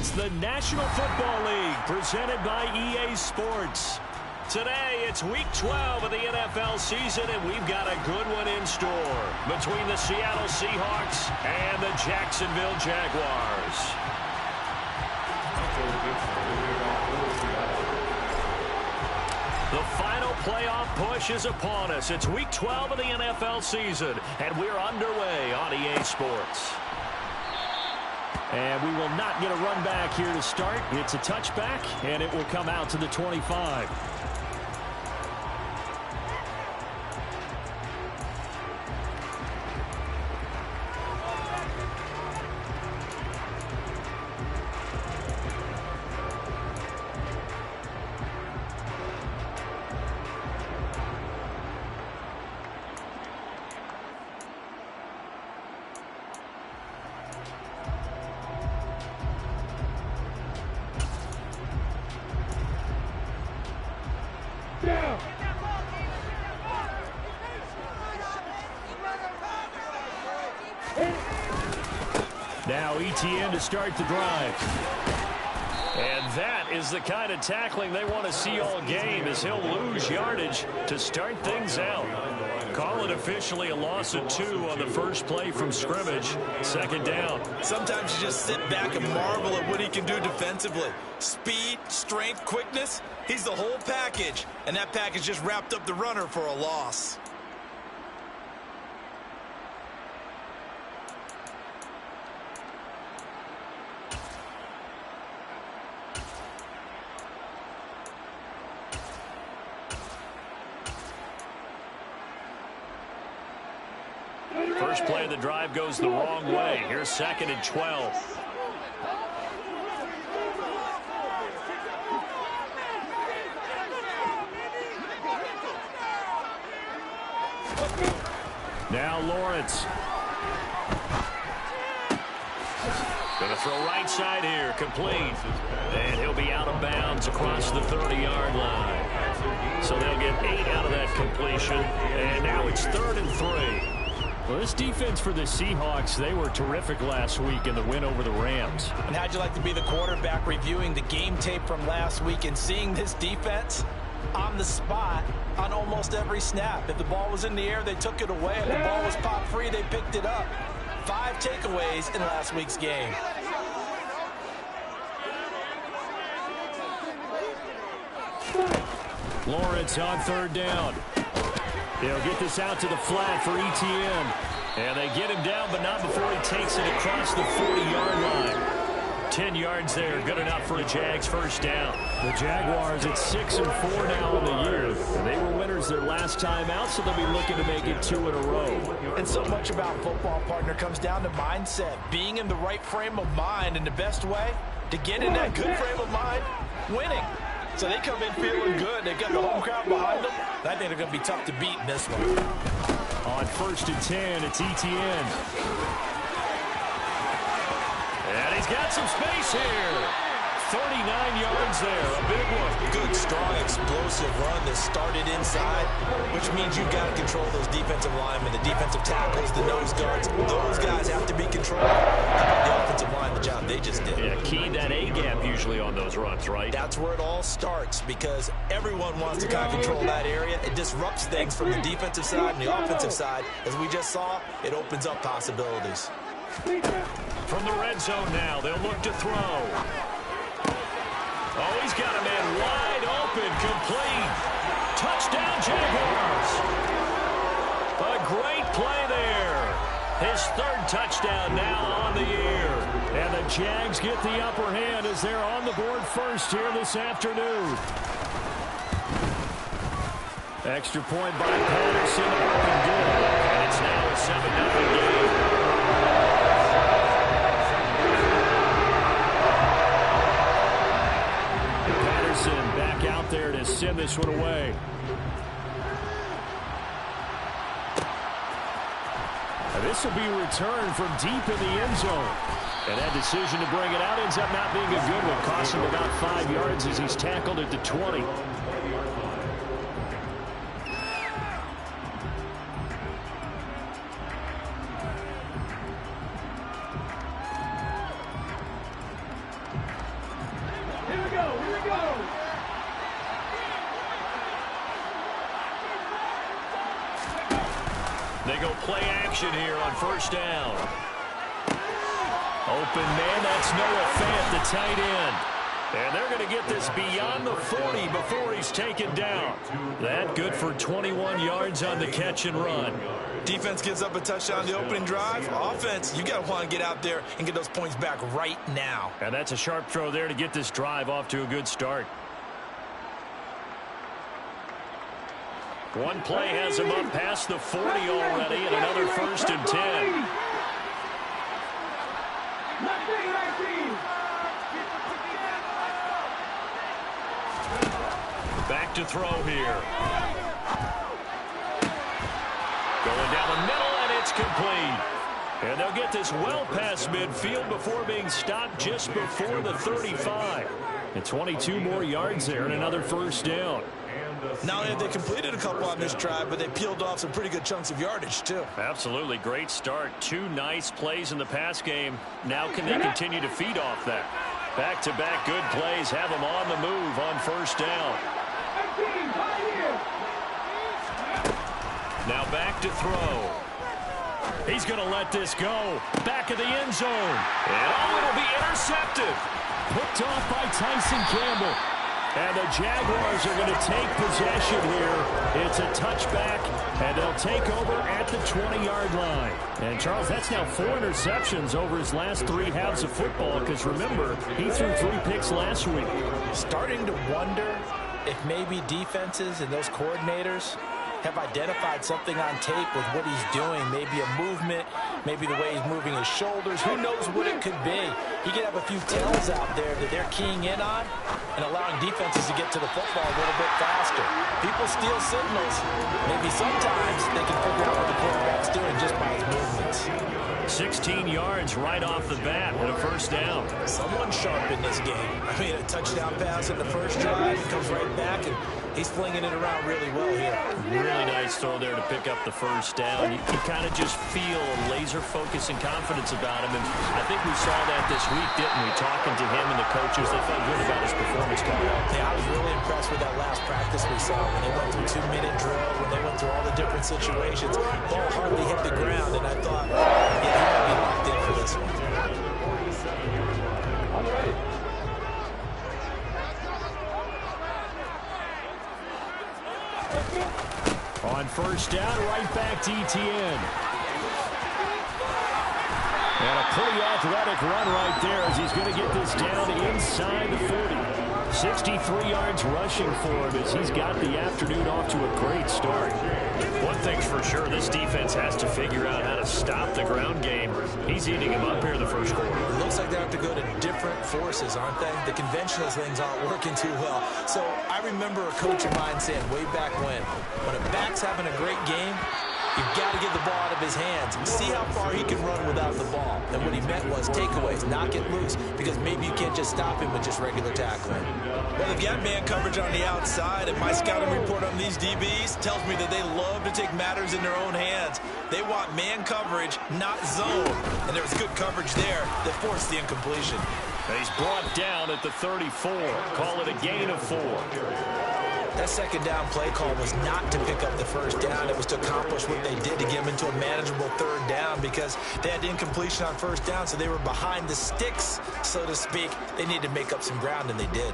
It's the National Football League presented by EA Sports. Today, it's Week 12 of the NFL season, and we've got a good one in store between the Seattle Seahawks and the Jacksonville Jaguars. The final playoff push is upon us. It's Week 12 of the NFL season, and we're underway on EA Sports. And we will not get a run back here to start. It's a touchback, and it will come out to the 25. Now ETN to start the drive. And that is the kind of tackling they want to see all game, as he'll lose yardage to start things out. Call it officially a loss of 2 on the first play from scrimmage. Second down. Sometimes you just sit back and marvel at what he can do defensively. Speed, strength, quickness, he's the whole package. And that package just wrapped up the runner for a loss. First play of the drive goes the wrong way. Here's 2nd and 12. Now Lawrence. Going to throw right side here. Complete. And he'll be out of bounds across the 30-yard line. So they'll get 8 out of that completion. And now it's 3rd and 3. Well, this defense for the Seahawks, they were terrific last week in the win over the Rams. And how'd you like to be the quarterback reviewing the game tape from last week and seeing this defense on the spot on almost every snap? If the ball was in the air, they took it away. If the ball was popped free, they picked it up. 5 takeaways in last week's game. Lawrence on 3rd down. They'll get this out to the flat for ETN. And they get him down, but not before he takes it across the 40-yard line. 10 yards there, good enough for a Jags first down. The Jaguars at 6-4 now in the year. They were winners their last time out, so they'll be looking to make it 2 in a row. And so much about football, partner, comes down to mindset. Being in the right frame of mind, and the best way to get in that good frame of mind, winning. So they come in feeling good. They've got the home crowd behind them. I think they're going to be tough to beat in this one. On 1st and 10, it's ETN. And he's got some space here. 39 yards there, a big one. Good, strong, explosive run that started inside, which means you've got to control those defensive linemen, the defensive tackles, the nose guards. Those guys have to be controlled. How about the offensive line, the job they just did? Yeah, key that A-gap usually on those runs, right? That's where it all starts, because everyone wants to kind of control that area. It disrupts things from the defensive side and the offensive side. As we just saw, it opens up possibilities. From the red zone now, they'll look to throw. Oh, he's got a man wide open, complete. Touchdown, Jaguars. A great play there. His 3rd touchdown now on the year. And the Jags get the upper hand as they're on the board first here this afternoon. Extra point by Patterson, up and good. And it's now a 7-0 game. Back out there to send this one away. And this will be returned from deep in the end zone. And that decision to bring it out ends up not being a good one. Cost him about 5 yards as he's tackled at the 20. They go play action here on first down. Open man, that's Noah Fant, the tight end. And they're going to get this beyond the 40 before he's taken down. That good for 21 yards on the catch and run. Defense gives up a touchdown the opening drive. Offense, you got to want to get out there and get those points back right now. And that's a sharp throw there to get this drive off to a good start. One play has him up past the 40 already, and another 1st and 10. Back to throw here. Going down the middle, and it's complete. And they'll get this well past midfield before being stopped just before the 35. And 22 more yards there and another 1st down. Not only have they completed a couple on this drive, but they peeled off some pretty good chunks of yardage, too. Absolutely. Great start. 2 nice plays in the pass game. Now can they continue to feed off that? Back-to-back good plays have them on the move on 1st down. Now back to throw. He's going to let this go. Back of the end zone. And it'll be intercepted. Picked off by Tyson Campbell. And the Jaguars are going to take possession here. It's a touchback, and they'll take over at the 20-yard line. And, Charles, that's now 4 interceptions over his last 3 halves of football, because, remember, he threw 3 picks last week. Starting to wonder if maybe defenses and those coordinators have identified something on tape with what he's doing. Maybe a movement, maybe the way he's moving his shoulders. Who knows what it could be? He could have a few tells out there that they're keying in on and allowing defenses to get to the football a little bit faster. People steal signals. Maybe sometimes they can figure out what the quarterback's doing just by his movements. 16 yards right off the bat and a 1st down. Someone sharp in this game. I mean, a touchdown pass in the first drive. He comes right back, and he's flinging it around really well here. Really nice throw there to pick up the 1st down. You kind of just feel a laser focus and confidence about him. And I think we saw that this week, didn't we? Talking to him and the coaches, they felt good about his performance coming out. Yeah, I was really impressed with that last practice we saw when they went through 2-minute drill, when they went through all the different situations. Ball hardly hit the ground, and I thought, yeah, he might be locked in for this one. On 1st down, right back to ETN. And a pretty athletic run right there as he's going to get this down inside the 40. 63 yards rushing for him as he's got the afternoon off to a great start. One thing's for sure, this defense has to figure out how to stop the ground game. He's eating him up here in the 1st quarter. It looks like they have to go to different forces, aren't they? The conventional things aren't working too well. So I remember a coach of mine saying way back when a back's having a great game, you've got to get the ball out of his hands and see how far he can run without the ball. And what he meant was takeaways, knock it loose, because maybe you can't just stop him with just regular tackling. Well, they've got man coverage on the outside, and my scouting report on these DBs tells me that they love to take matters in their own hands. They want man coverage, not zone. And there was good coverage there that forced the incompletion. And he's brought down at the 34. Call it a gain of 4. That 2nd down play call was not to pick up the 1st down. It was to accomplish what they did to get them into a manageable 3rd down because they had incompletion on 1st down, so they were behind the sticks, so to speak. They needed to make up some ground, and they did.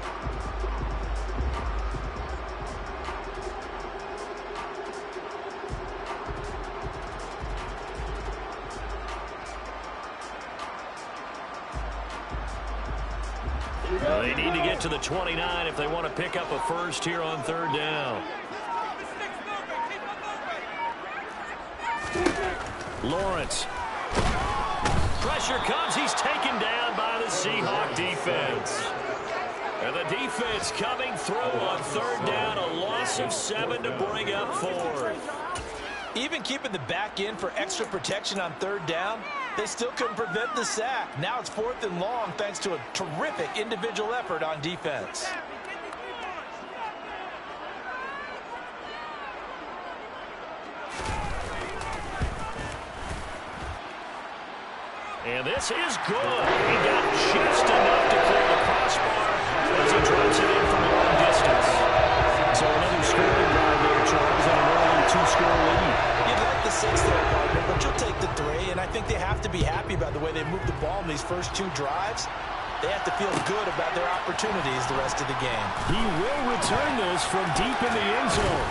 They need to get to the 29 if they want to pick up a 1st here on 3rd down. Lawrence. Pressure comes. He's taken down by the Seahawk defense. And the defense coming through on 3rd down. A loss of 7 to bring up 4th. Even keeping the back in for extra protection on 3rd down, they still couldn't prevent the sack. Now it's 4th and long thanks to a terrific individual effort on defense. And this is good. He got just enough to clear the crossbar as he drops it in from a long distance. So another scoring drive there, Charles, and an early 2-score lead. You'd like the sense that coach will take the 3, and I think they have to be happy about the way they moved the ball in these first 2 drives. They have to feel good about their opportunities the rest of the game. He will return this from deep in the end zone.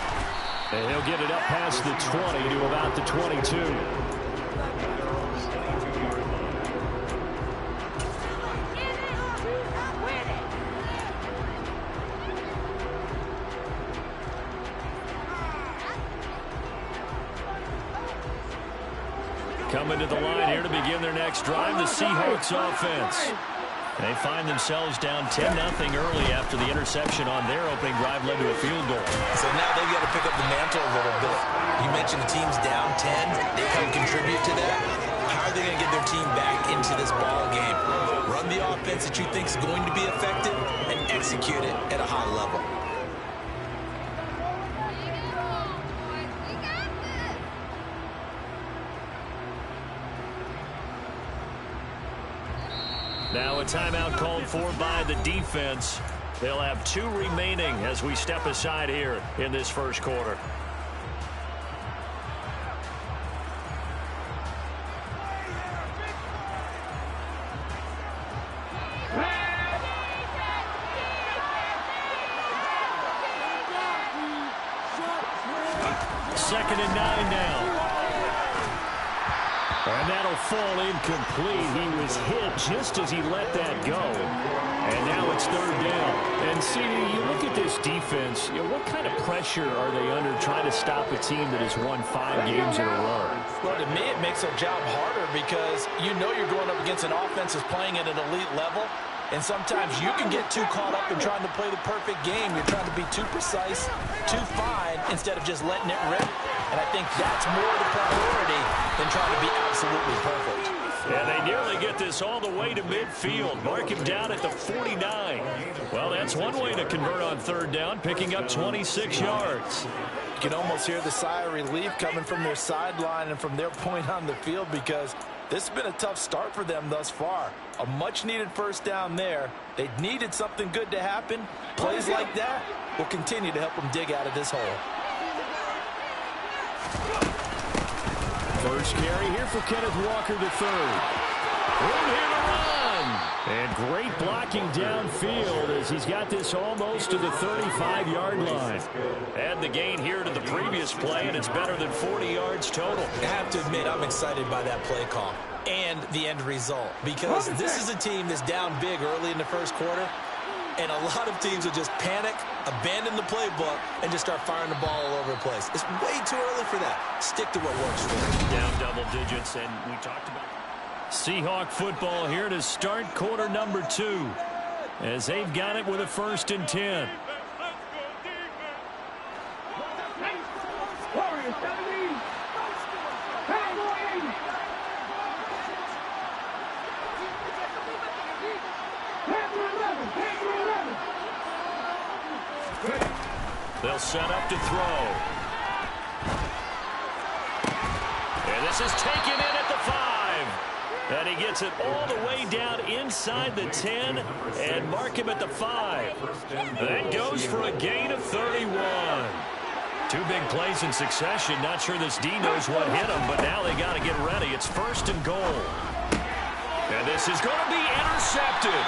And he'll get it up past the 20 to about the 22. Coming to the line here to begin their next drive, the Seahawks offense. They find themselves down 10-0 early after the interception on their opening drive led to a field goal. So now they've got to pick up the mantle a little bit. You mentioned the team's down 10. They can contribute to that. How are they going to get their team back into this ball game? Run the offense that you think is going to be effective and execute it at a high level. Now a timeout called for by the defense. They'll have 2 remaining as we step aside here in this first quarter. Second and 9 now. And that'll fall incomplete. He was hit just as he let that go. And now it's third down. And, CD, you look at this defense, what kind of pressure are they under trying to stop a team that has won 5 games in a row? Well, to me, it makes their job harder because you know you're going up against an offense that's playing at an elite level. And sometimes you can get too caught up in trying to play the perfect game. You're trying to be too precise, too fine, instead of just letting it rip. And I think that's more the priority than trying to be absolutely perfect. Yeah, they nearly get this all the way to midfield. Mark him down at the 49. Well, that's one way to convert on third down, picking up 26 yards. You can almost hear the sigh of relief coming from their sideline and from their point on the field because this has been a tough start for them thus far. A much-needed first down there. They needed something good to happen. Plays like that will continue to help them dig out of this hole. First carry here for Kenneth Walker III. Room here to run. And great blocking downfield as he's got this almost to the 35-yard line. Add the gain here to the previous play, and it's better than 40 yards total. I have to admit, I'm excited by that play call and the end result because this is a team that's down big early in the first quarter, and a lot of teams will just panic, abandon the playbook, and just start firing the ball all over the place. It's way too early for that. Stick to what works for you. Down double digits, and we talked about Seahawk football here to start quarter number 2 as they've got it with a 1st and 10. They'll set up to throw. And this is taken in at the 5. And he gets it all the way down inside the 10 and mark him at the 5. That goes for a gain of 31. 2 big plays in succession. Not sure this D knows what hit him, but now they got to get ready. It's 1st and goal. And this is going to be intercepted.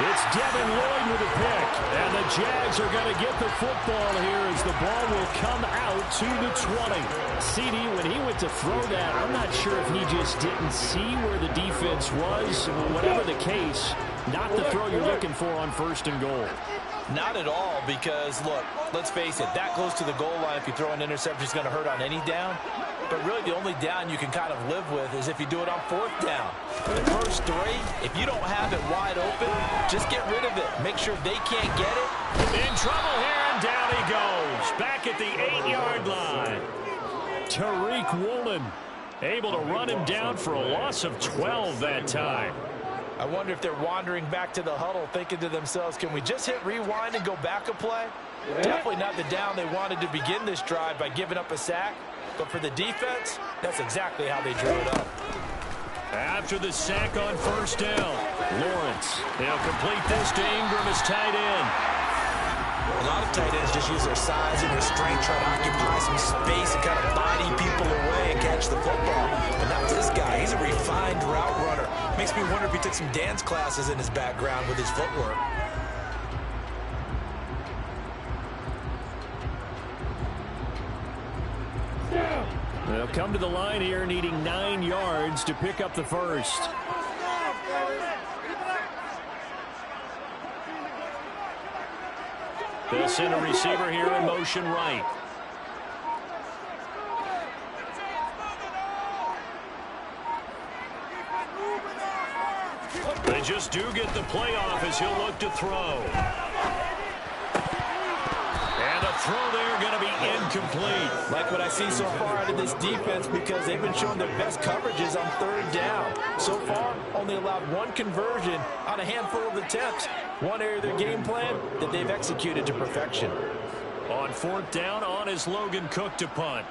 It's Devin Lloyd with a pick. And the Jags are going to get the football here as the ball will come out to the 20. CD, when he went to throw that, I'm not sure if he just didn't see where the defense was. Whatever the case, not the throw you're looking for on 1st and goal. Not at all because, look, let's face it, that close to the goal line, if you throw an interception, it's going to hurt on any down. But really the only down you can kind of live with is if you do it on 4th down. The first 3, if you don't have it wide open, just get rid of it. Make sure they can't get it. In trouble here, and down he goes. Back at the 8-yard line. Tariq Woolen able to run him down for a loss of 12 that time. I wonder if they're wandering back to the huddle thinking to themselves, can we just hit rewind and go back a play? Definitely not the down they wanted to begin this drive by giving up a sack. But for the defense, that's exactly how they drew it up. After the sack on 1st down, Lawrence, they'll complete this to Ingram as tight end. A lot of tight ends just use their size and their strength, try to occupy some space and kind of body people away and catch the football. But not this guy. He's a refined route runner. Makes me wonder if he took some dance classes in his background with his footwork. They'll come to the line here needing 9 yards to pick up the first. They'll send a receiver here in motion right. They just do get the playoff as he'll look to throw. And a throw there going to be incomplete. Like what I see so far out of this defense, because they've been showing their best coverages on third down. So far, only allowed 1 conversion on a handful of attempts. One area of their game plan that they've executed to perfection. On 4th down, on is Logan Cook to punt.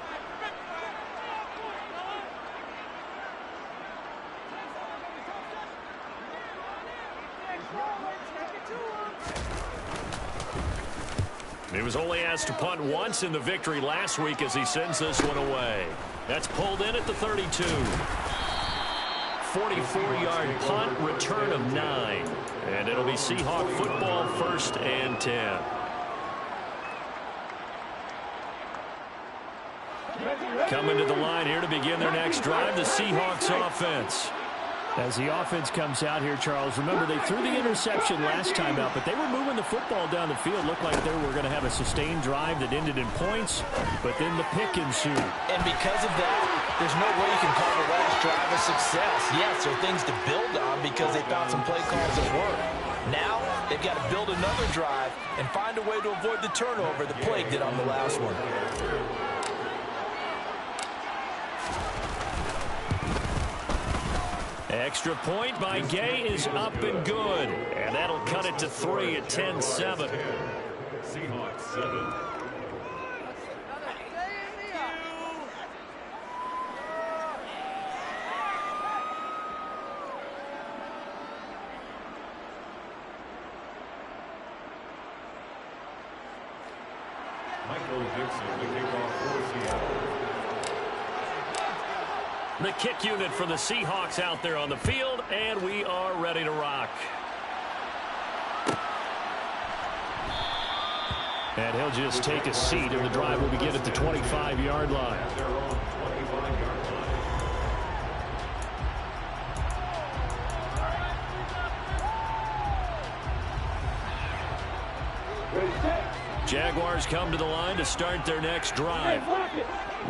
He was only asked to punt once in the victory last week as he sends this one away. That's pulled in at the 32. 44-yard punt, return of 9. And it'll be Seahawk football, 1st and 10. Coming to the line here to begin their next drive, the Seahawks offense. As the offense comes out here, Charles, remember they threw the interception last time out, but they were moving the football down the field. Looked like they were going to have a sustained drive that ended in points, but then the pick ensued. And because of that, there's no way you can call the last drive a success. Yes, there are things to build on because they found some play calls that work. Now, they've got to build another drive and find a way to avoid the turnover the plague did on the last one. Extra point by Gay is up and good. And that'll cut it to 3 at 10-7. Seahawks 7. Michael Dixon, the kickoff for Seattle. The kick unit for the Seahawks out there on the field, and we are ready to rock. And he'll just take a seat, and the drive will begin at the 25-yard line. Jaguars come to the line to start their next drive.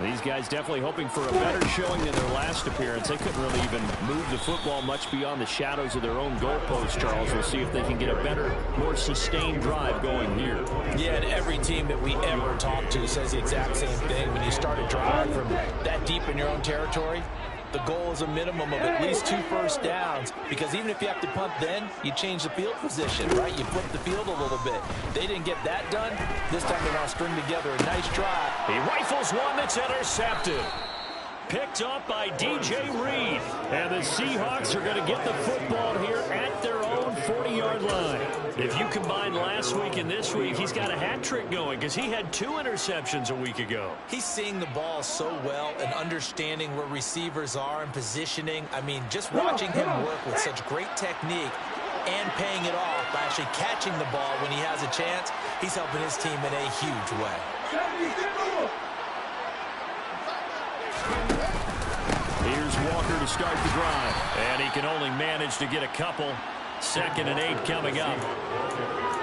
These guys definitely hoping for a better showing than their last appearance. They couldn't really even move the football much beyond the shadows of their own goalpost, Charles. We'll see if they can get a better, more sustained drive going here. Yeah, and every team that we ever talk to says the exact same thing. When you start a drive from that deep in your own territory, the goal is a minimum of at least 2 first downs, because even if you have to punt then, you change the field position, right? You flip the field a little bit. They didn't get that done. This time they want to string together a nice drive. He rifles one that's intercepted. Picked up by DJ Reed. And the Seahawks are going to get the football here at their own 40-yard line. If you combine last week and this week, he's got a hat trick going because he had 2 interceptions a week ago. He's seeing the ball so well and understanding where receivers are and positioning. I mean, just watching him work with such great technique and paying it off by actually catching the ball when he has a chance, he's helping his team in a huge way. Here's Walker to start the drive. And he can only manage to get a couple. 2nd and 8 coming up.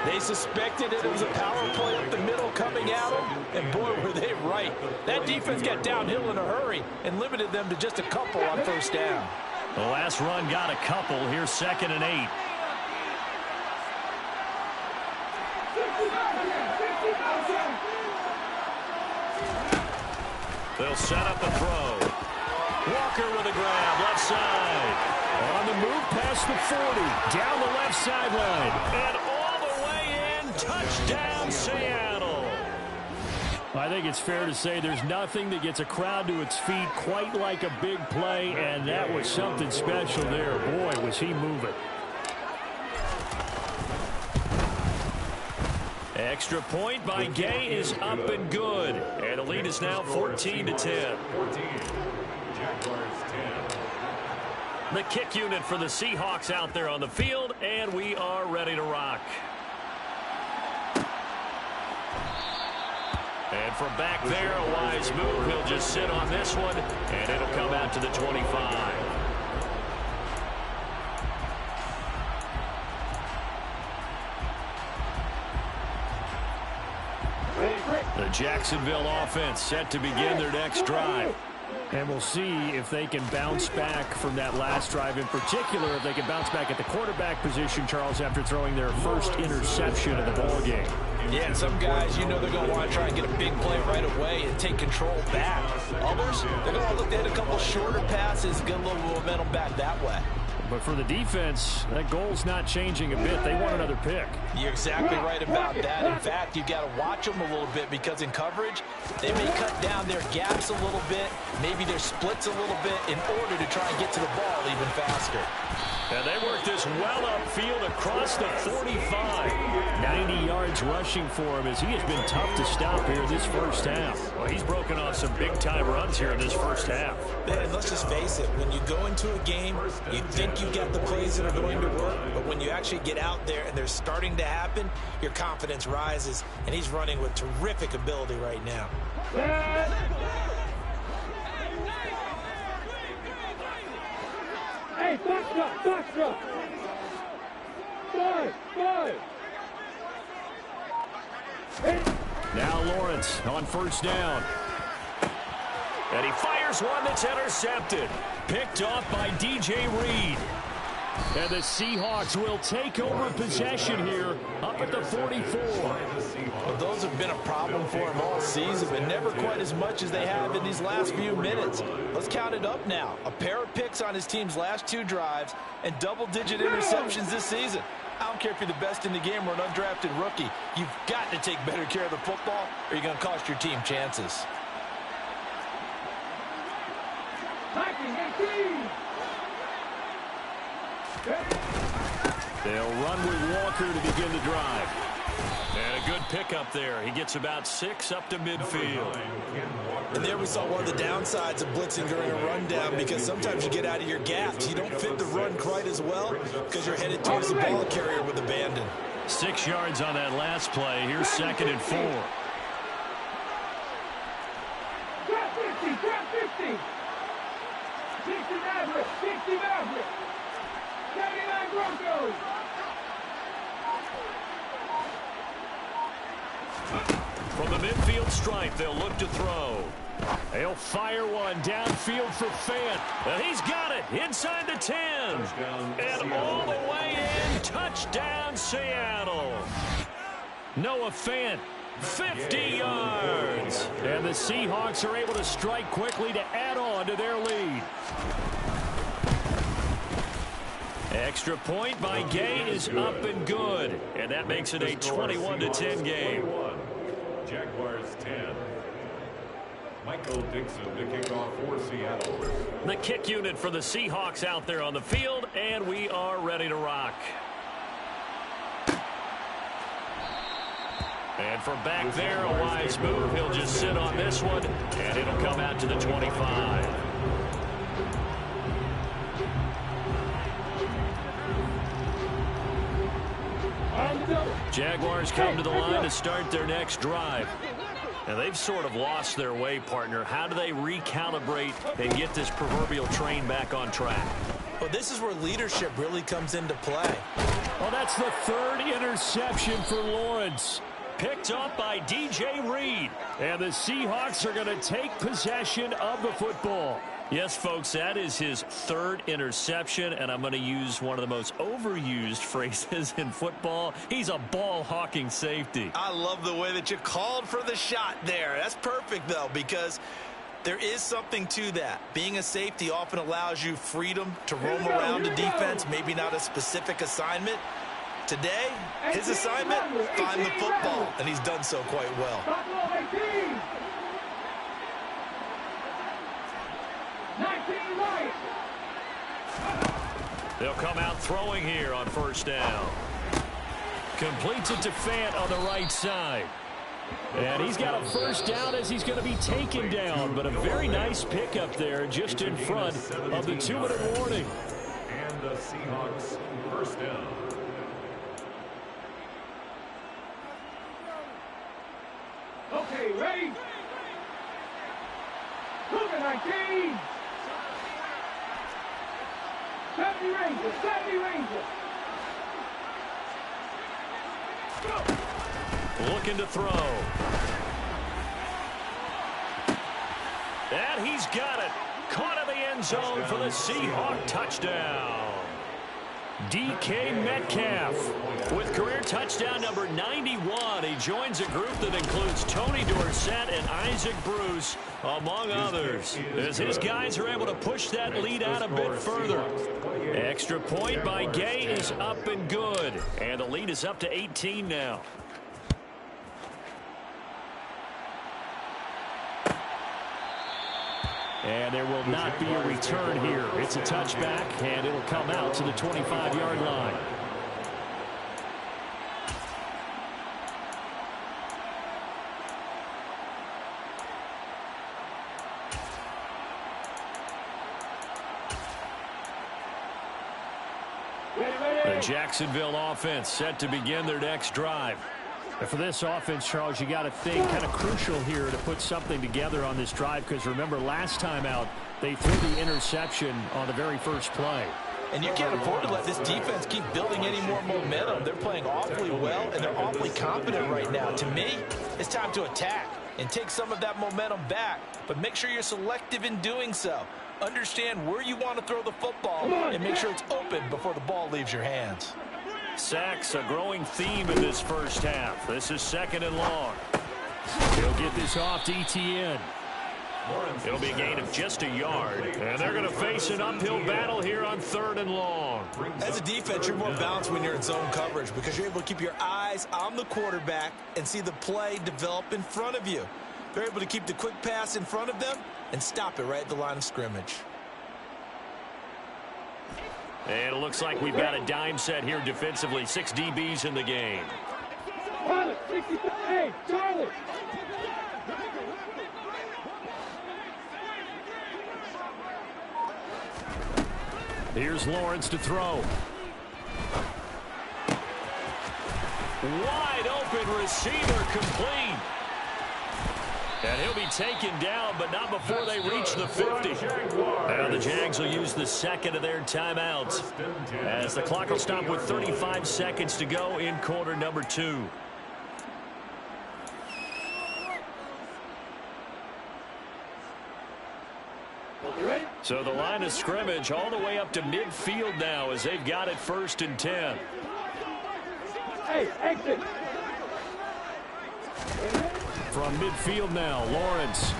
They suspected it was a power play up the middle coming at them, and boy, were they right. That defense got downhill in a hurry and limited them to just a couple on first down. The last run got a couple. Here's 2nd and 8. They'll set up a throw. Walker with a grab, left side. On the move past the 40, down the left sideline, and all the way in, touchdown Seattle. I think it's fair to say there's nothing that gets a crowd to its feet quite like a big play, and that was something special there. Boy, was he moving. Extra point by Gay is up and good. And the lead is now 14-10. 14. Jaguars 10. The kick unit for the Seahawks out there on the field, and we are ready to rock. And from back there, a wise move. He'll just sit on this one, and it'll come out to the 25. The Jacksonville offense set to begin their next drive. And we'll see if they can bounce back from that last drive. In particular, if they can bounce back at the quarterback position, Charles, after throwing their first interception of the ball game. Yeah, and some guys, you know they're going to want to try and get a big play right away and take control back. Others, they're going to look at a couple shorter passes, get a little momentum back that way. But for the defense, that goal's not changing a bit. They want another pick. You're exactly right about that. In fact, you got to watch them a little bit because in coverage, they may cut down their gaps a little bit, maybe their splits a little bit in order to try and get to the ball even faster. And they work this well upfield across the 45. 90 yards rushing for him as he has been tough to stop here this first half. Well, he's broken off some big-time runs here in this first half. And let's just face it, when you go into a game, you think you got the plays that are going to work, but when you actually get out there and they're starting to happen, your confidence rises, and he's running with terrific ability right now. Hey, box up. Five. Now Lawrence on first down. And he fires one that's intercepted. Picked off by DJ Reed. And the Seahawks will take over possession here up at the 44. Well, those have been a problem for him all season, but never quite as much as they have in these last few minutes. Let's count it up now. A pair of picks on his team's last 2 drives and double-digit interceptions this season. I don't care if you're the best in the game or an undrafted rookie. You've got to take better care of the football or you're going to cost your team chances. They'll run with Walker to begin the drive. And a good pickup there. He gets about 6 up to midfield. And there we saw one of the downsides of blitzing during a rundown because sometimes you get out of your gaps. You don't fit the run quite as well because you're headed towards the ball carrier with abandon. 6 yards on that last play. Here's 2nd and 4. Drop 50. 60 Maverick. 79 Broncos. From the midfield stripe, they'll look to throw. They'll fire one downfield for Fant. And he's got it inside the 10. And all the way in. Touchdown, Seattle. Noah Fant, 50 yards. And the Seahawks are able to strike quickly to add on to their lead. Extra point by Gay is up and good. And that makes it a 21-10 game. Jaguars 10. Michael Dixon to kick off for Seattle. The kick unit for the Seahawks out there on the field, and we are ready to rock. And from back there, a wise move. He'll just sit on this one, and it'll come out to the 25. Jaguars come to the line to start their next drive. And they've sort of lost their way, partner. How do they recalibrate and get this proverbial train back on track? Well, this is where leadership really comes into play. Well, that's the 3rd interception for Lawrence. Picked up by DJ Reed. And the Seahawks are going to take possession of the football. Yes, folks, that is his 3rd interception, and I'm going to use one of the most overused phrases in football. He's a ball-hawking safety. I love the way that you called for the shot there. That's perfect, though, because there is something to that. Being a safety often allows you freedom to roam around the defense, maybe not a specific assignment. Today, his assignment, find the football, and he's done so quite well. They'll come out throwing here on first down. Completes it to Fant on the right side. And he's got a first down as he's going to be taken down. But a very nice pickup there just in front of the 2-minute warning. And the Seahawks first down. Okay, ready? Cougar 19. 70 Rangers, 70 Rangers. Go. Looking to throw. And he's got it. Caught in the end zone for the Seahawk touchdown. DK Metcalf with career touchdown number 91. He joins a group that includes Tony Dorsett and Isaac Bruce, among others, as his guys are able to push that lead out a bit further. Extra point by Gay is up and good. And the lead is up to 18 now. And there will not be a return here. It's a touchback, and it'll come out to the 25-yard line. The Jacksonville offense set to begin their next drive. And for this offense, Charles, you got to think kind of crucial here to put something together on this drive, because remember last time out they threw the interception on the very first play. And you can't afford to let this defense keep building any more momentum. They're playing awfully well, and they're awfully confident right now. To me, it's time to attack and take some of that momentum back, but make sure you're selective in doing so. Understand where you want to throw the football and make sure it's open before the ball leaves your hands. Sacks, a growing theme in this first half. This is 2nd and long. He'll get this off to ETN. It'll be a gain of just a yard. And they're going to face an uphill battle here on 3rd and long. As a defense, you're more balanced when you're in zone coverage because you're able to keep your eyes on the quarterback and see the play develop in front of you. They're able to keep the quick pass in front of them and stop it right at the line of scrimmage. And it looks like we've got a dime set here defensively. 6 DBs in the game. Charlie, 65. Hey, Charlie. Here's Lawrence to throw. Wide open receiver, complete. And he'll be taken down, but not before they reach the 50. Now the Jags will use the second of their timeouts as the clock will stop with 35 seconds to go in quarter number 2. So the line of scrimmage all the way up to midfield now as they've got it 1st and 10. Hey, exit. From midfield now, Lawrence.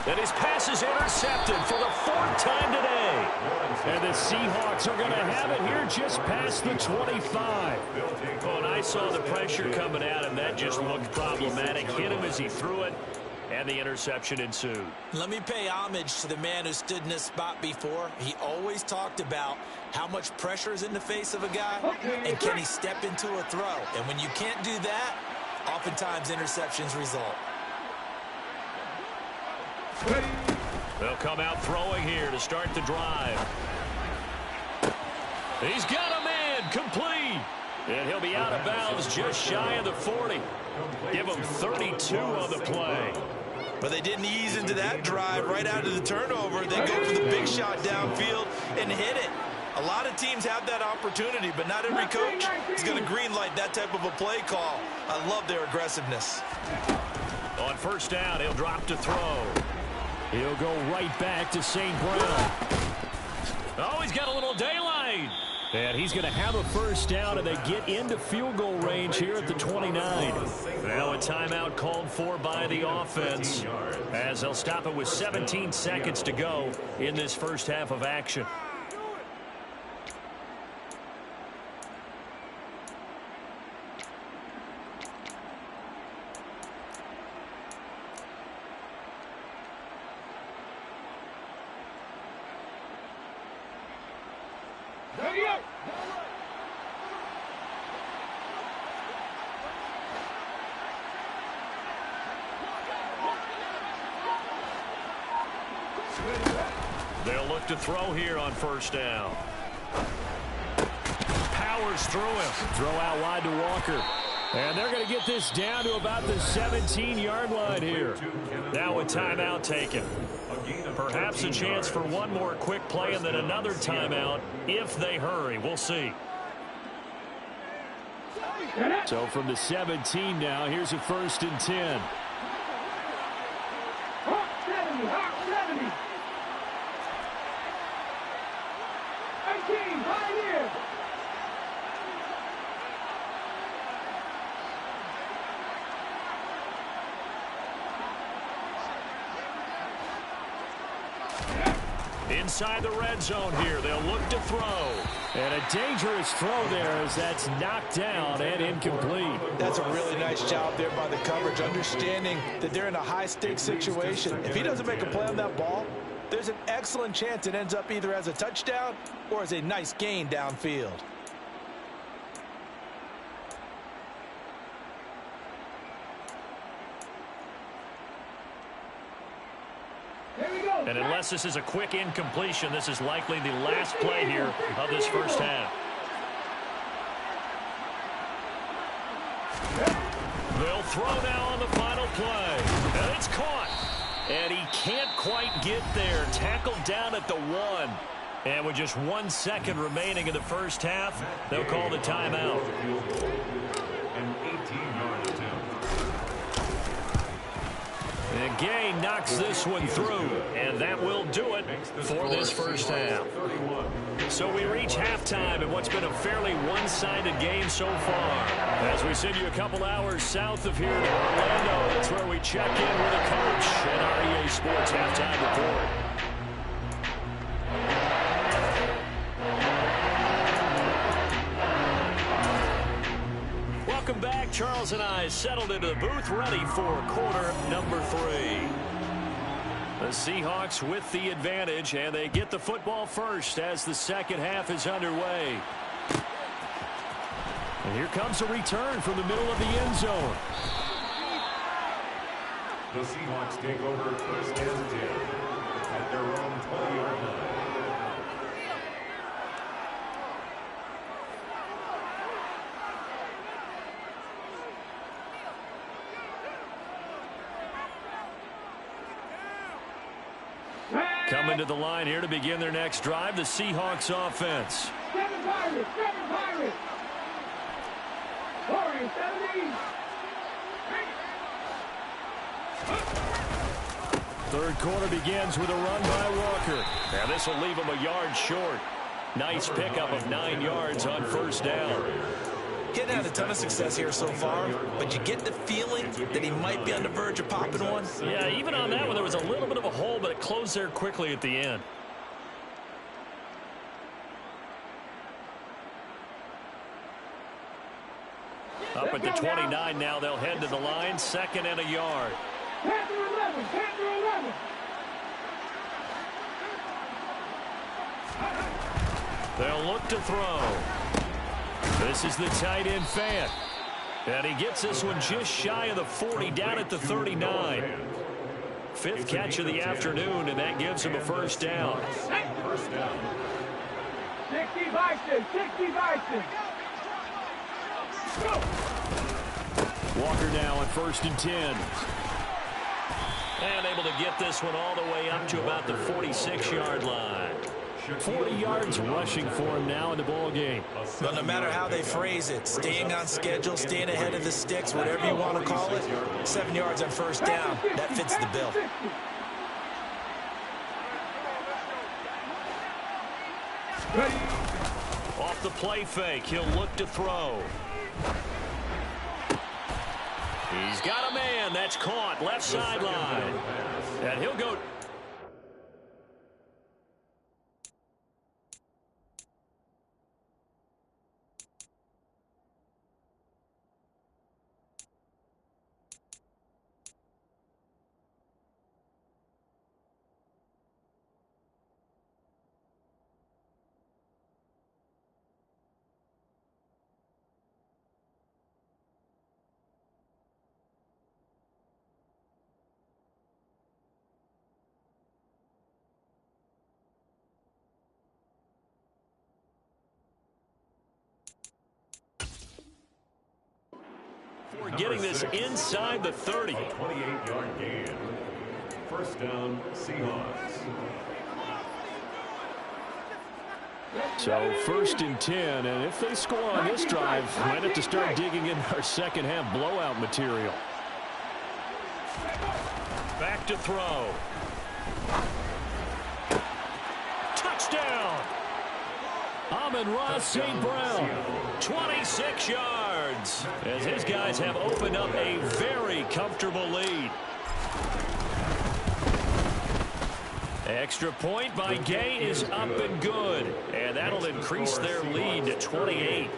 And his pass is intercepted for the 4th time today. And the Seahawks are going to have it here just past the 25. Oh, and I saw the pressure coming at him. That just looked problematic. Hit him as he threw it, and the interception ensued. Let me pay homage to the man who stood in this spot before. He always talked about how much pressure is in the face of a guy, and can he step into a throw. And when you can't do that, oftentimes interceptions result. They'll come out throwing here to start the drive. He's got a man, complete. And he'll be out of bounds just shy of the 40. Give him 32 on the play. But they didn't ease into that drive right out of the turnover. They go for the big shot downfield and hit it. A lot of teams have that opportunity, but not every coach is going to greenlight that type of a play call. I love their aggressiveness. On 1st down, he'll drop to throw. He'll go right back to St. Brown. Oh, he's got a little daylight. And he's going to have a 1st down, and they get into field goal range here at the 29. Now a timeout called for by the offense as they'll stop it with 17 seconds to go in this first half of action. They'll look to throw here on first down. Powers through him. Throw out wide to Walker. And they're going to get this down to about the 17-yard line here. Now a timeout taken. Perhaps a chance for one more quick play and then another timeout if they hurry. We'll see. So from the 17 now, here's a 1st and 10. Hawk 70, Hawk 70. 18, right here. Inside the red zone here, they'll look to throw. And a dangerous throw there as that's knocked down and incomplete. That's a really nice job there by the coverage, understanding that they're in a high-stakes situation. If he doesn't make a play on that ball, there's an excellent chance it ends up either as a touchdown or as a nice gain downfield. And unless this is a quick incompletion, this is likely the last play here of this first half. They'll throw now on the final play. And it's caught. And he can't quite get there. Tackled down at the 1. And with just 1 second remaining in the first half, they'll call the timeout. An 18-yard attempt. And Gay knocks this one through, and that will do it for this first half. So we reach halftime in what's been a fairly one-sided game so far. As we send you a couple hours south of here to Orlando, that's where we check in with a coach at our EA Sports Halftime Report. Welcome back. Charles and I settled into the booth, ready for quarter number 3. The Seahawks with the advantage, and they get the football first as the second half is underway. And here comes a return from the middle of the end zone. The Seahawks take over first and 10 at their own 20-yard line. Coming to the line here to begin their next drive, the Seahawks offense. 7 Pirates, 7 Pirates. Warriors, 70. Third quarter begins with a run by Walker. Now this will leave him a yard short. Nice pickup of 9 yards on first down. He hadn't had a ton of success here so far, but you get the feeling that he might be on the verge of popping one. Yeah, even on that one, there was a little bit of a hole, but it closed there quickly at the end. Up at the 29 now, they'll head to the line, 2nd and a yard. Panther 11, Panther 11. They'll look to throw. This is the tight end Fant. And he gets this one just shy of the 40, down at the 39. 5th catch of the afternoon, and that gives him a first down. 60 Bison, 60 Bison. Go. Walker now on 1st and 10. And able to get this one all the way up to about the 46-yard line. 40 yards rushing for him now in the ball game. But no matter how they phrase it, staying on schedule, staying ahead of the sticks, whatever you want to call it, 7 yards on first down, that fits the bill. Off the play fake, he'll look to throw. He's got a man. That's caught. Left sideline. And he'll go. for getting this inside the 30. 28-yard gain. First down, Seahawks. So 1st and 10, and if they score on this drive, might have to start digging in our second half blowout material. Back to throw. Touchdown! Amon-Ra St. Brown, 26 yards, as his guys have opened up a very comfortable lead. Extra point by Gay is up and good, and that'll increase their lead to 28.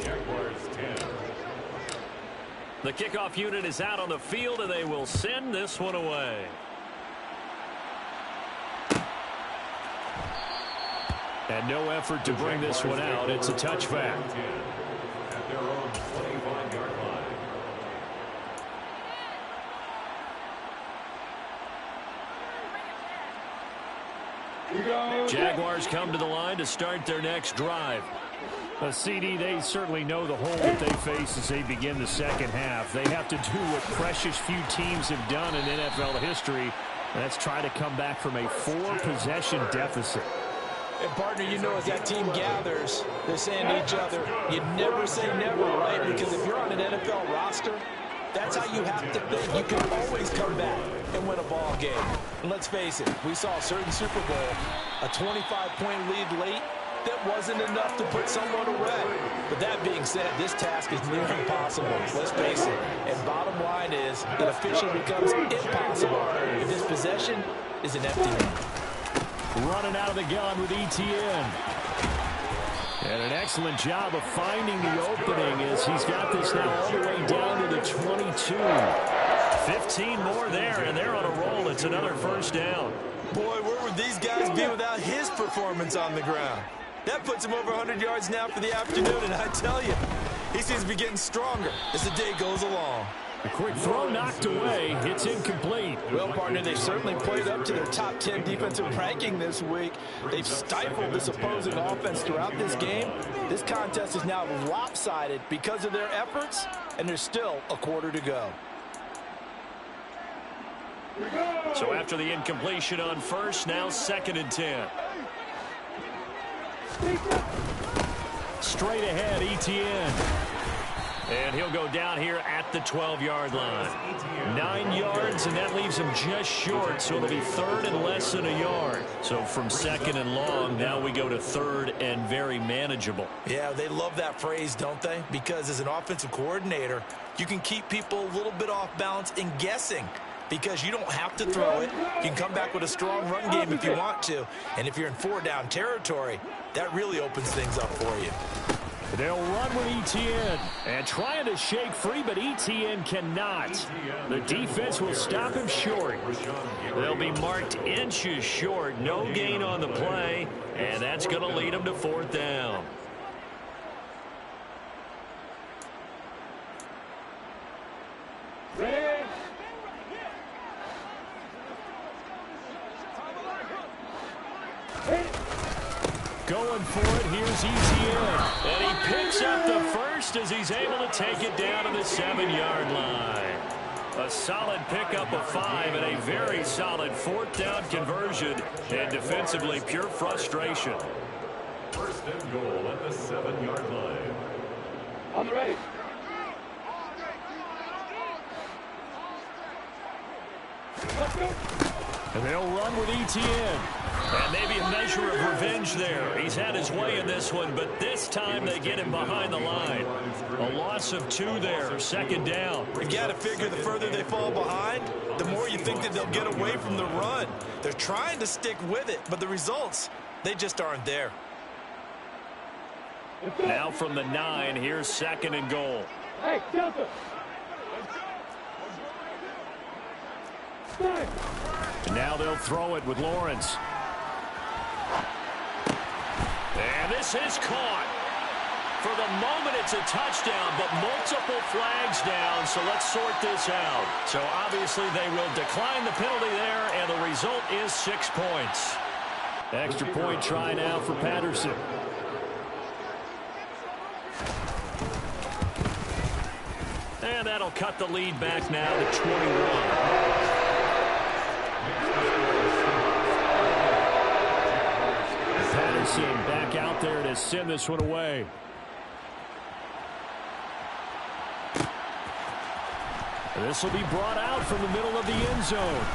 Jaguars 10. The kickoff unit is out on the field, and they will send this one away. And no effort to bring this one out. It's a touchback. At their own 25-yard line. Jaguars come to the line to start their next drive. CD, they certainly know the hole that they face as they begin the second half. They have to do what precious few teams have done in NFL history, and that's try to come back from a 4-possession deficit. And, partner, you know, as that team gathers, they're saying to each other, you never say never, right? Because if you're on an NFL roster, that's how you have to think. You can always come back and win a ball game. And let's face it, we saw a certain Super Bowl, a 25-point lead late, that wasn't enough to put someone away. But that being said, this task is near impossible. Let's face it. And bottom line is, it officially becomes impossible if this possession is an empty one. Running out of the gun with ETN. And an excellent job of finding the opening as he's got this now all the way down to the 22. 15 more there, and they're on a roll. It's another first down. Boy, where would these guys be without his performance on the ground? That puts him over 100 yards now for the afternoon, and I tell you, he seems to be getting stronger as the day goes along. A quick throw knocked away. It's incomplete. Well, partner, they've certainly played up to their top 10 defensive ranking this week. They've stifled this opposing offense throughout this game. This contest is now lopsided because of their efforts, and there's still a quarter to go. So after the incompletion on first, now 2nd and 10. Straight ahead, ETN. And he'll go down here at the 12-yard line. 9 yards, and that leaves him just short, so it'll be 3rd and less than a yard. So from 2nd and long, now we go to 3rd and very manageable. Yeah, they love that phrase, don't they? Because as an offensive coordinator, you can keep people a little bit off balance and guessing, because you don't have to throw it. You can come back with a strong run game if you want to. And if you're in 4-down territory, that really opens things up for you. They'll run with ETN and trying to shake free, but ETN cannot. The defense will stop him short. They'll be marked inches short. No gain on the play, and that's going to lead them to 4th down. Going for it, here's ETN. And he picks up the first as he's able to take it down to the 7-yard line. A solid pickup of 5 and a very solid 4th down conversion. And defensively, pure frustration. 1st and goal at the 7-yard line. On the ready. Let's go. And they'll run with ETN. And maybe a measure of revenge there. He's had his way in this one, but this time they get him behind the line. A loss of 2 there, 2nd down. You got to figure the further they fall behind, the more you think that they'll get away from the run. They're trying to stick with it, but the results, they just aren't there. Now from the 9, here's 2nd and goal. Hey, Delta. And now they'll throw it with Lawrence. And this is caught. For the moment, it's a touchdown, but multiple flags down, so let's sort this out. So obviously they will decline the penalty there, and the result is 6 points. Extra point try now for Patterson. And that'll cut the lead back now to 21. Patterson back out there to send this one away. This will be brought out from the middle of the end zone.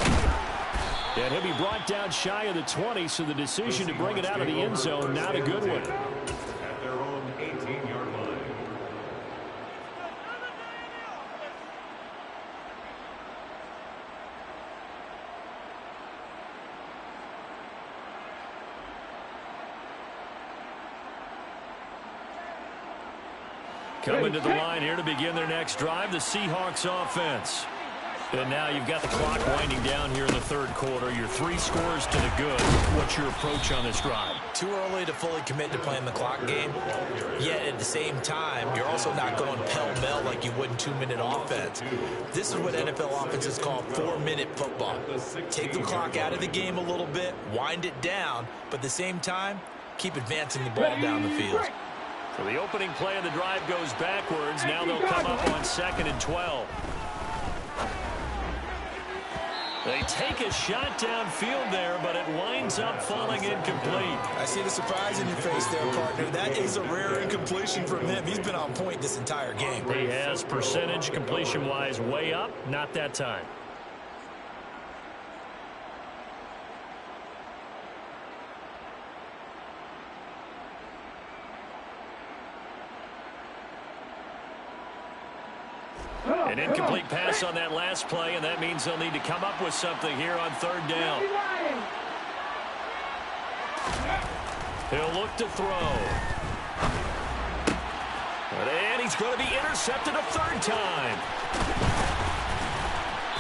And he'll be brought down shy of the 20, so the decision to bring it out of the end zone, not a good one. At their own 18-yard line. Coming to the line here to begin their next drive, the Seahawks offense. And now you've got the clock winding down here in the third quarter. Your 3 scores to the good. What's your approach on this drive? Too early to fully commit to playing the clock game. Yet at the same time, you're also not going pell-mell like you would in 2-minute offense. This is what NFL offenses call 4-minute football. Take the clock out of the game a little bit, wind it down, but at the same time, keep advancing the ball down the field. So the opening play of the drive goes backwards. Now they'll come up on 2nd and 12. They take a shot downfield there, but it winds up falling incomplete. I see the surprise in your face there, partner. That is a rare incompletion from him. He's been on point this entire game. He has percentage completion-wise way up, not that time. An incomplete pass on that last play, and that means they'll need to come up with something here on 3rd down. He'll look to throw. And he's going to be intercepted a 3rd time.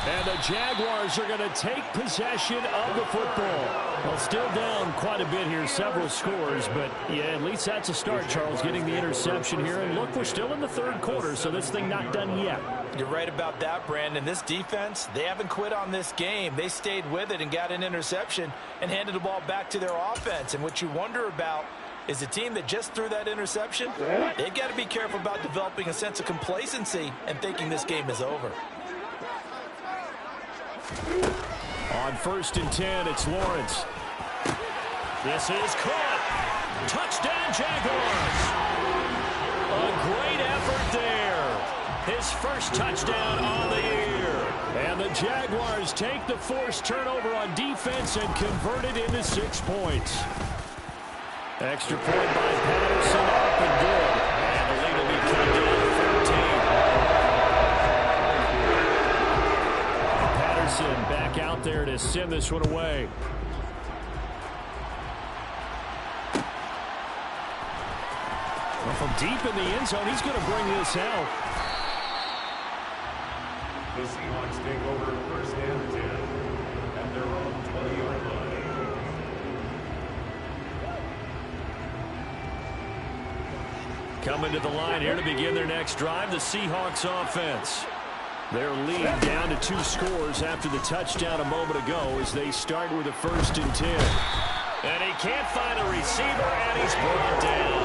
And the Jaguars are going to take possession of the football. Well, still down quite a bit here, several scores, but yeah, at least that's a start, Charles, getting the interception here. And look, we're still in the 3rd quarter, so this thing not done yet. You're right about that, Brandon. This defense, they haven't quit on this game. They stayed with it and got an interception and handed the ball back to their offense. And what you wonder about is a team that just threw that interception, they've got to be careful about developing a sense of complacency and thinking this game is over. On 1st and 10, it's Lawrence. This is caught. Touchdown, Jaguars. A great effort there. His first touchdown on the year. And the Jaguars take the forced turnover on defense and convert it into 6 points. Extra point by Patterson, up and good. And the lead will be cut down to 13. Patterson back out there to send this one away. Well, from deep in the end zone, he's going to bring this out. The Seahawks take over 1st and 10 at their own 20-yard line. Coming to the line here to begin their next drive, the Seahawks offense. Their lead down to 2 scores after the touchdown a moment ago as they start with a 1st and 10. And he can't find a receiver, and he's brought down.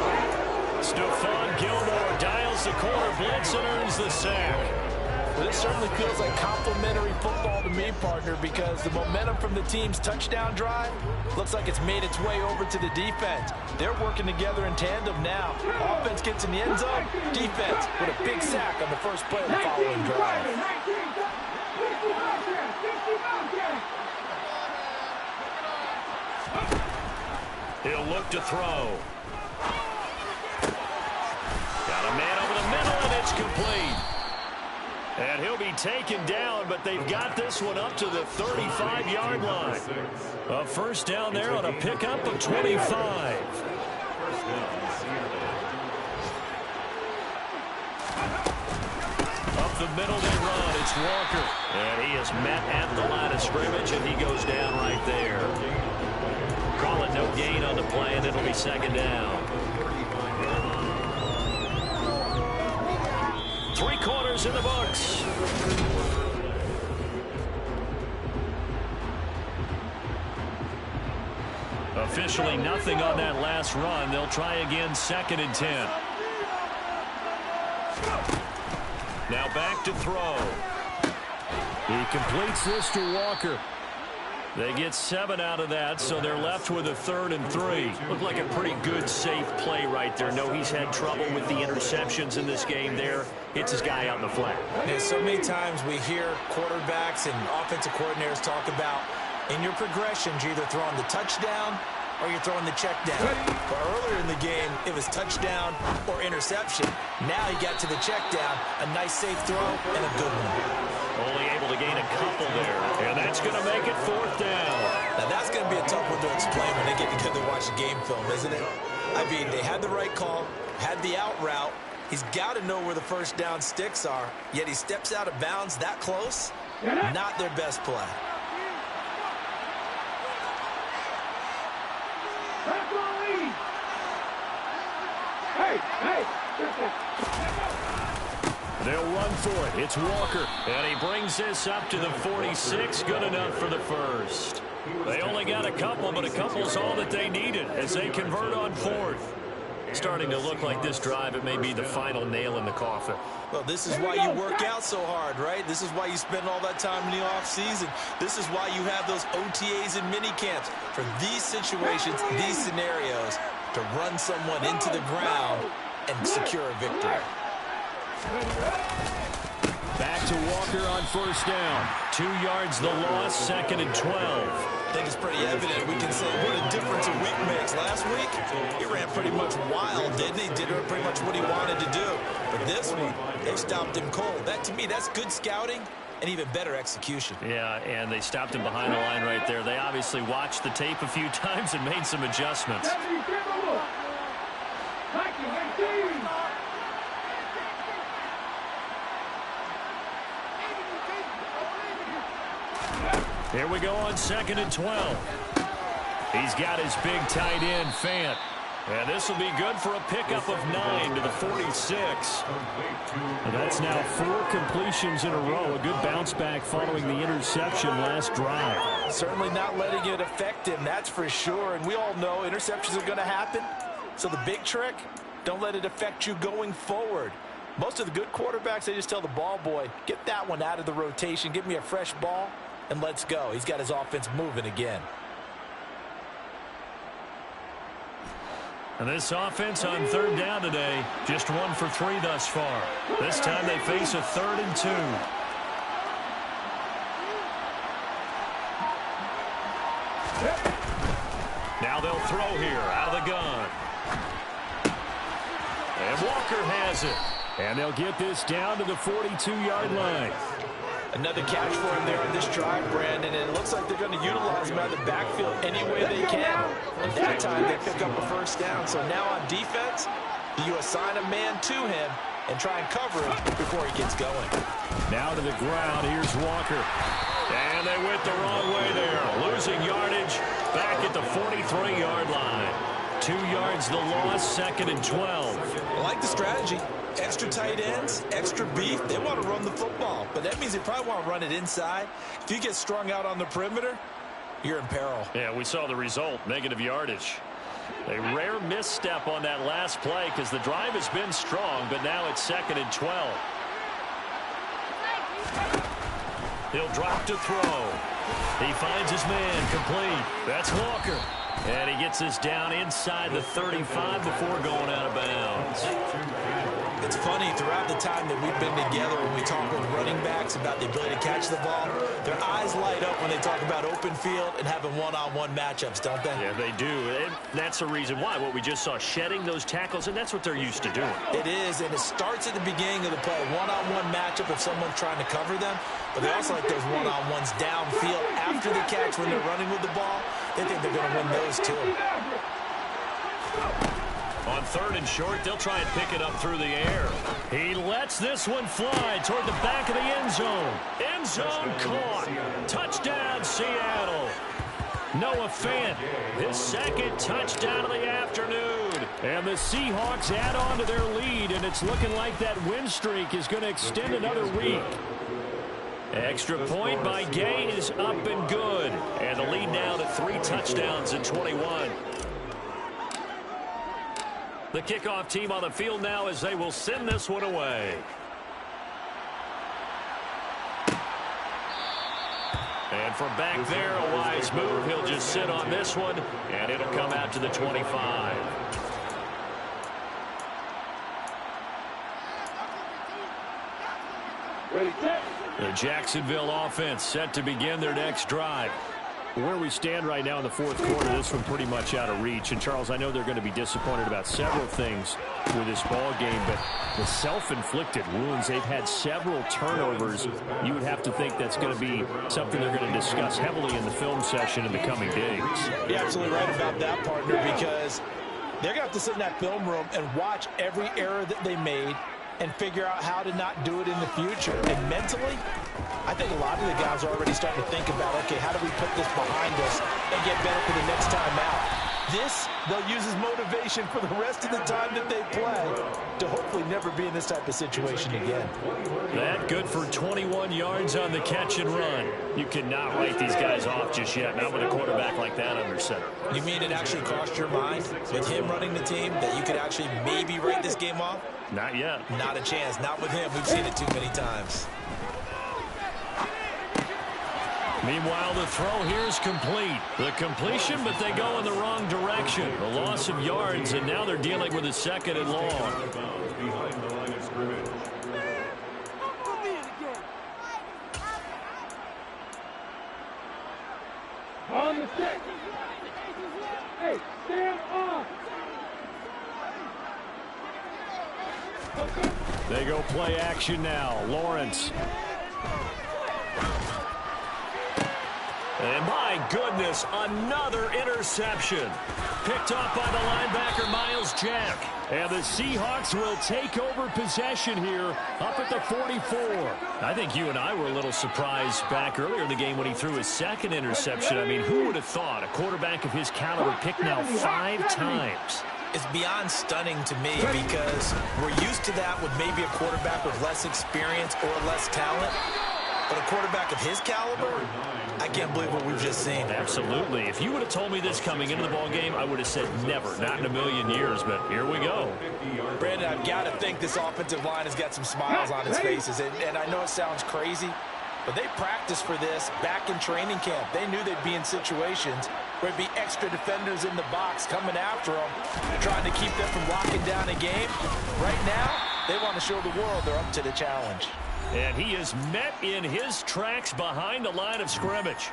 Stephon Gilmore dials the corner blitz and earns the sack. Well, this certainly feels like complimentary football to me, partner, because the momentum from the team's touchdown drive looks like it's made its way over to the defense. They're working together in tandem now. Offense gets in the end zone. Defense with a big sack on the first play of the following drive. He'll look to throw. Got a man over the middle, and it's complete. And he'll be taken down, but they've got this one up to the 35-yard line. A 1st down there on a pickup of 25. Up the middle they run. It's Walker. And he is met at the line of scrimmage, and he goes down right there. Call it no gain on the play, and it'll be 2nd down. 3 quarters in the books. Officially nothing on that last run. They'll try again 2nd and 10. Now back throw. He completes this to Walker. They get 7 out of that, so they're left with a 3rd and 3. Looked like a pretty good, safe play right there. No, he's had trouble with the interceptions in this game there. Hits his guy out in the flat. And so many times we hear quarterbacks and offensive coordinators talk about in your progressions, you're either throwing the touchdown or you're throwing the check down. But earlier in the game, it was touchdown or interception. Now he got to the check down, a nice safe throw, and a good one. Only able to gain a couple there, and that's going to make it 4th down. Now that's going to be a tough one to explain when they get together and watch the game film, isn't it? I mean, they had the right call, had the out route. He's got to know where the first down sticks are, yet he steps out of bounds that close. Not their best play. They'll run for it. It's Walker. And he brings this up to the 46. Good enough for the first. They only got a couple, but a couple's all that they needed as they convert on 4th. Starting to look like this drive, it may be the final nail in the coffin. Well, this is why you work out so hard, right? This is why you spend all that time in the offseason. This is why you have those OTAs and mini camps for these situations, these scenarios, to run someone into the ground and secure a victory. Back to Walker on 1st down. 2 yards the loss, 2nd and 12. I think it's pretty evident. We can say what a difference a week makes. Last week, he ran pretty much wild, didn't he? Did pretty much what he wanted to do. But this one, they stopped him cold. That, to me, that's good scouting and even better execution. Yeah, and they stopped him behind the line right there. They obviously watched the tape a few times and made some adjustments. Here we go on 2nd and 12. He's got his big tight end, Fant. And this will be good for a pickup of 9 to the 46. And that's now 4 completions in a row. A good bounce back following the interception last drive. Certainly not letting it affect him, that's for sure. And we all know interceptions are going to happen. So the big trick, don't let it affect you going forward. Most of the good quarterbacks, they just tell the ball boy, get that one out of the rotation, give me a fresh ball, and let's go. He's got his offense moving again. And this offense on 3rd down today, just 1 for 3 thus far. This time they face a 3rd and 2. Now they'll throw here out of the gun. And Walker has it. And they'll get this down to the 42-yard line. Another catch for him there on this drive, Brandon, and it looks like they're going to utilize him out of the backfield any way they can. And that time they pick up a 1st down. So now on defense, you assign a man to him and try and cover him before he gets going. Now to the ground, here's Walker. And they went the wrong way there. Losing yardage back at the 43-yard line. 2 yards the loss, 2nd and 12. I like the strategy. Extra tight ends, extra beef. They want to run the football, but that means they probably want to run it inside. If you get strung out on the perimeter, you're in peril. Yeah, we saw the result, negative yardage. A rare misstep on that last play because the drive has been strong, but now it's 2nd and 12. He'll drop to throw. He finds his man complete. That's Walker. And he gets this down inside the 35 before going out of bounds. It's funny, throughout the time that we've been together, when we talk with running backs about the ability to catch the ball, their eyes light up when they talk about open field and having one-on-one matchups, don't they? Yeah, they do. And that's the reason why. What we just saw, shedding those tackles, and that's what they're used to doing. It is, and it starts at the beginning of the play. One-on-one matchup if someone's trying to cover them, but they also like those one-on-ones downfield after the catch when they're running with the ball. They think they're going to win those too. On 3rd and short, they'll try and pick it up through the air. He lets this one fly toward the back of the end zone. End zone caught. Touchdown, Seattle. Noah Fant, his 2nd touchdown of the afternoon. And the Seahawks add on to their lead, and it's looking like that win streak is going to extend another week. Extra point by Gay is up and good. And the lead now to 3 touchdowns in 21. The kickoff team on the field now as they will send this one away. And from back there, a wise move. He'll just sit on this one, and it'll come out to the 25. Ready, set. The Jacksonville offense set to begin their next drive. Where we stand right now in the fourth quarter, this one pretty much out of reach. And, Charles, I know they're going to be disappointed about several things with this ball game, but the self-inflicted wounds, they've had several turnovers. You would have to think that's going to be something they're going to discuss heavily in the film session in the coming days. You're absolutely right about that, partner, because they're going to have to sit in that film room and watch every error that they made and figure out how to not do it in the future. And mentally, I think a lot of the guys are already starting to think about, okay, how do we put this behind us and get better for the next time out? This, they'll use as motivation for the rest of the time that they play to hopefully never be in this type of situation again. That good for 21 yards on the catch and run. You cannot write these guys off just yet, not with a quarterback like that under center. You mean it actually crossed your mind with him running the team that you could actually maybe write this game off? Not yet. Not a chance. Not with him. We've seen it too many times. Meanwhile, the throw here is complete. The completion, but they go in the wrong direction. A loss of yards, and now they're dealing with a second and long. Behind the line of scrimmage. On the stick. Hey, stand off. They go play action now. Lawrence. And my goodness, another interception. Picked off by the linebacker, Miles Jack. And the Seahawks will take over possession here up at the 44. I think you and I were a little surprised back earlier in the game when he threw his second interception. I mean, who would have thought a quarterback of his caliber picked now 5 times? It's beyond stunning to me because we're used to that with maybe a quarterback with less experience or less talent. But a quarterback of his caliber, I can't believe what we've just seen. Absolutely. If you would have told me this coming into the ball game, I would have said never, not in a million years, but here we go. Brandon, I've got to think this offensive line has got some smiles on its faces. And I know it sounds crazy, but they practiced for this back in training camp. They knew they'd be in situations where there'd be extra defenders in the box coming after them, trying to keep them from locking down a game. Right now, they want to show the world they're up to the challenge. And he is met in his tracks behind the line of scrimmage.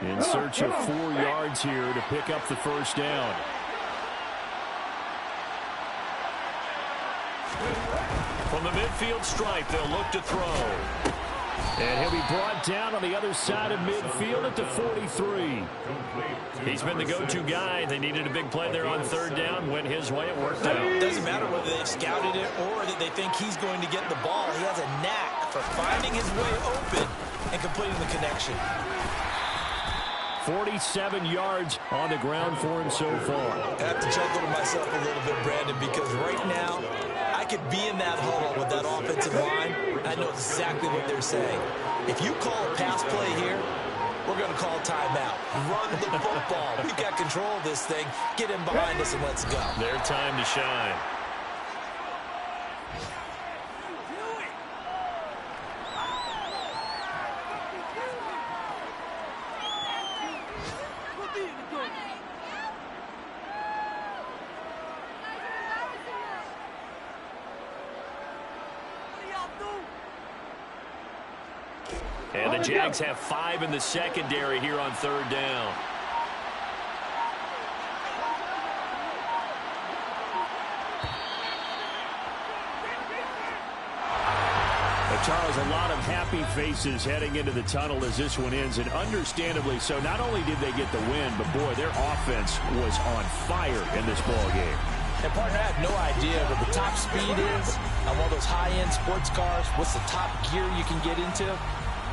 In search of 4 yards here to pick up the first down. From the midfield stripe, they'll look to throw. And he'll be brought down on the other side of midfield at the 43. He's been the go-to guy. They needed a big play there on third down. Went his way. It worked out. It doesn't matter whether they've scouted it or that they think he's going to get the ball. He has a knack for finding his way open and completing the connection. 47 yards on the ground for him so far. I have to chuckle to myself a little bit, Brandon, because right now I could be in that huddle with that offensive line. I know exactly what they're saying. If you call a pass play here, we're going to call timeout. Run the football. We've got control of this thing. Get in behind us and let's go. Their time to shine. And the Jags have 5 in the secondary here on third down. Charles, a lot of happy faces heading into the tunnel as this one ends, and understandably so. Not only did they get the win, but boy, their offense was on fire in this ball game. And partner, I have no idea what the top speed is on one of those high-end sports cars. What's the top gear you can get into?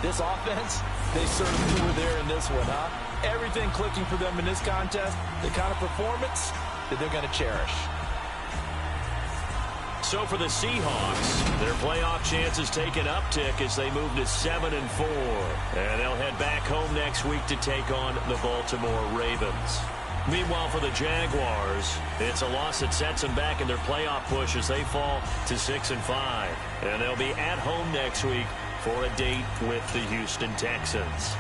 This offense, they certainly were there in this one, huh? Everything clicking for them in this contest, the kind of performance that they're going to cherish. So for the Seahawks, their playoff chances take an uptick as they move to 7-4. And they'll head back home next week to take on the Baltimore Ravens. Meanwhile, for the Jaguars, it's a loss that sets them back in their playoff push as they fall to 6-5. And they'll be at home next week for a date with the Houston Texans.